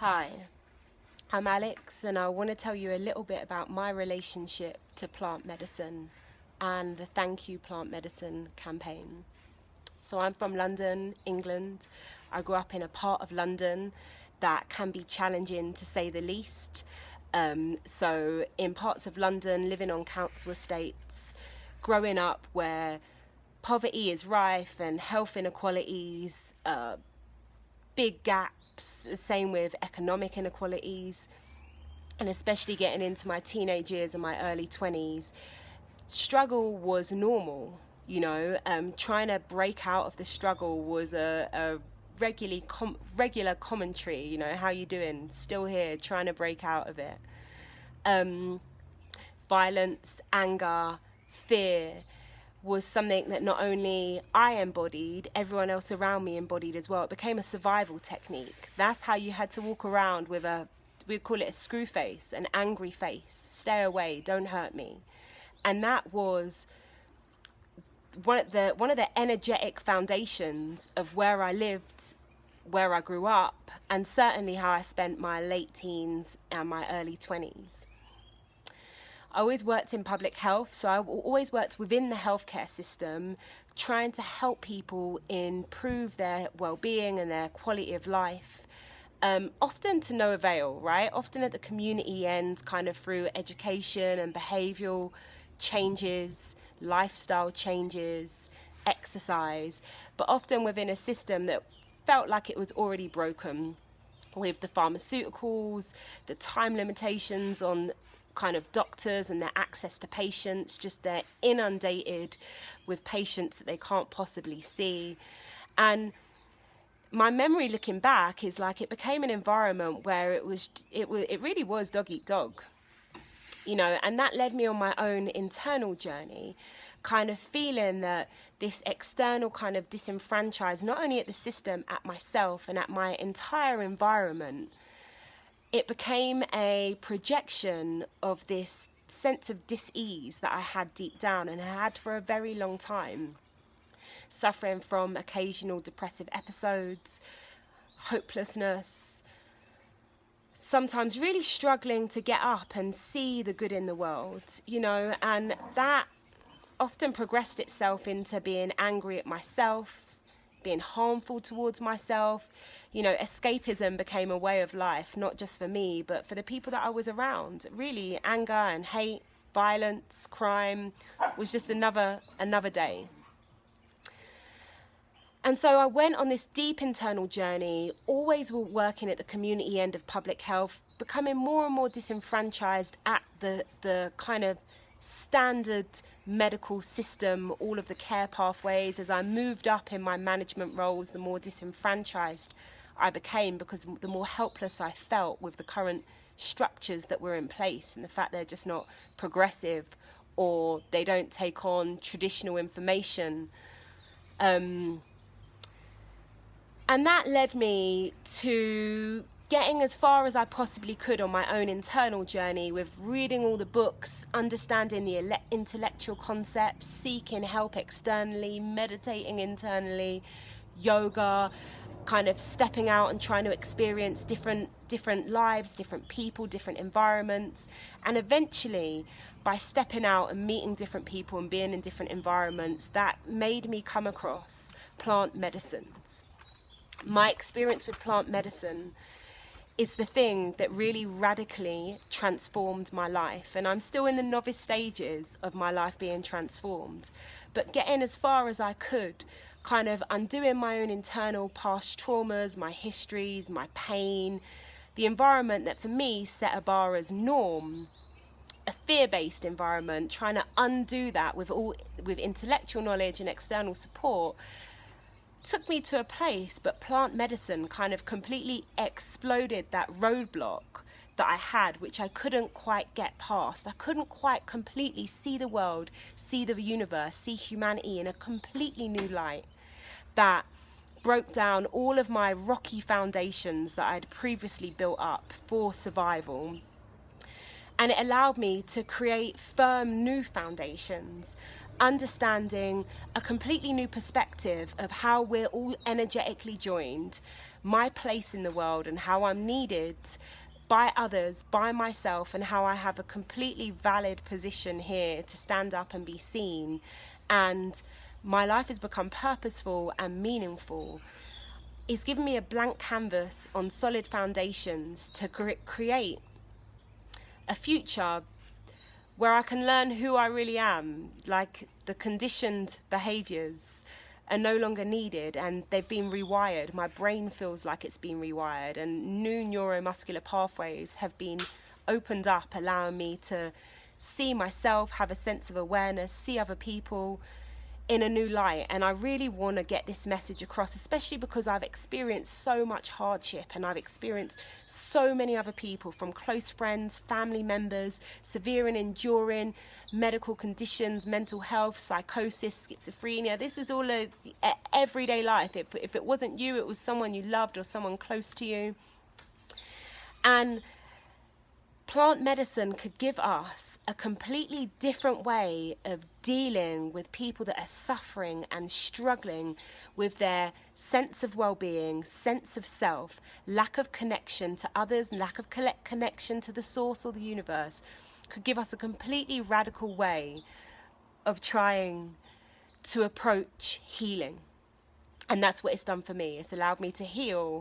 Hi, I'm Alex, and I want to tell you a little bit about my relationship to plant medicine and the Thank You Plant Medicine campaign. So I'm from London, England. I grew up in a part of London that can be challenging, to say the least. So in parts of London, living on council estates, growing up where poverty is rife and health inequalities, big gaps, the same with economic inequalities, and especially getting into my teenage years and my early 20s, struggle was normal. Trying to break out of the struggle was a regular commentary. How you doing? Still here, trying to break out of it. Violence, anger, fear was something that not only I embodied, everyone else around me embodied as well. It became a survival technique. That's how you had to walk around with we'd call it a screw face, an angry face. Stay away, don't hurt me. And that was one of the energetic foundations of where I lived, where I grew up, and certainly how I spent my late teens and my early 20s. I always worked in public health, so I always worked within the healthcare system, trying to help people improve their well-being and their quality of life, often to no avail, right? Often at the community end, kind of through education and behavioural changes, lifestyle changes, exercise, but often within a system that felt like it was already broken, with the pharmaceuticals, the time limitations on kind of doctors and their access to patients. Just they're inundated with patients that they can't possibly see. And my memory looking back is like it became an environment where it really was dog eat dog, and that led me on my own internal journey, kind of feeling that this external kind of disenfranchised, not only at the system, at myself and at my entire environment. It became a projection of this sense of dis-ease that I had deep down and had for a very long time. Suffering from occasional depressive episodes, hopelessness, sometimes really struggling to get up and see the good in the world, and that often progressed itself into being angry at myself, being harmful towards myself. Escapism became a way of life, not just for me, but for the people that I was around. Really, anger and hate, violence, crime was just another day. And so I went on this deep internal journey, always working at the community end of public health, becoming more and more disenfranchised at the kind of standard medical system, all of the care pathways. As I moved up in my management roles, the more disenfranchised I became, because the more helpless I felt with the current structures that were in place and the fact they're just not progressive, or they don't take on traditional information. And that led me to getting as far as I possibly could on my own internal journey, with reading all the books, understanding the intellectual concepts, seeking help externally, meditating internally, yoga, kind of stepping out and trying to experience different lives, different people, different environments. And eventually, by stepping out and meeting different people and being in different environments, that made me come across plant medicines. My experience with plant medicine is the thing that really radically transformed my life. And I'm still in the novice stages of my life being transformed, but getting as far as I could, kind of undoing my own internal past traumas, my histories, my pain, the environment that for me set a bar as norm, a fear-based environment, trying to undo that with intellectual knowledge and external support, took me to a place. But plant medicine kind of completely exploded that roadblock that I had, which I couldn't quite get past. I couldn't quite completely see the world, see the universe, see humanity in a completely new light, that broke down all of my rocky foundations that I'd previously built up for survival. And it allowed me to create firm new foundations, understanding a completely new perspective of how we're all energetically joined, my place in the world and how I'm needed by others, by myself, and how I have a completely valid position here to stand up and be seen. And my life has become purposeful and meaningful. It's given me a blank canvas on solid foundations to create a future where I can learn who I really am. Like, the conditioned behaviors are no longer needed and they've been rewired. My brain feels like it's been rewired, and new neuromuscular pathways have been opened up, allowing me to see myself, have a sense of awareness, see other people in a new light. And I really want to get this message across, especially because I've experienced so much hardship, and I've experienced so many other people, from close friends, family members, severe and enduring medical conditions, mental health, psychosis, schizophrenia. This was all a everyday life. If it wasn't you, it was someone you loved or someone close to you. And plant medicine could give us a completely different way of dealing with people that are suffering and struggling with their sense of well-being, sense of self, lack of connection to others, lack of connection to the source or the universe. Could give us a completely radical way of trying to approach healing. And that's what it's done for me. It's allowed me to heal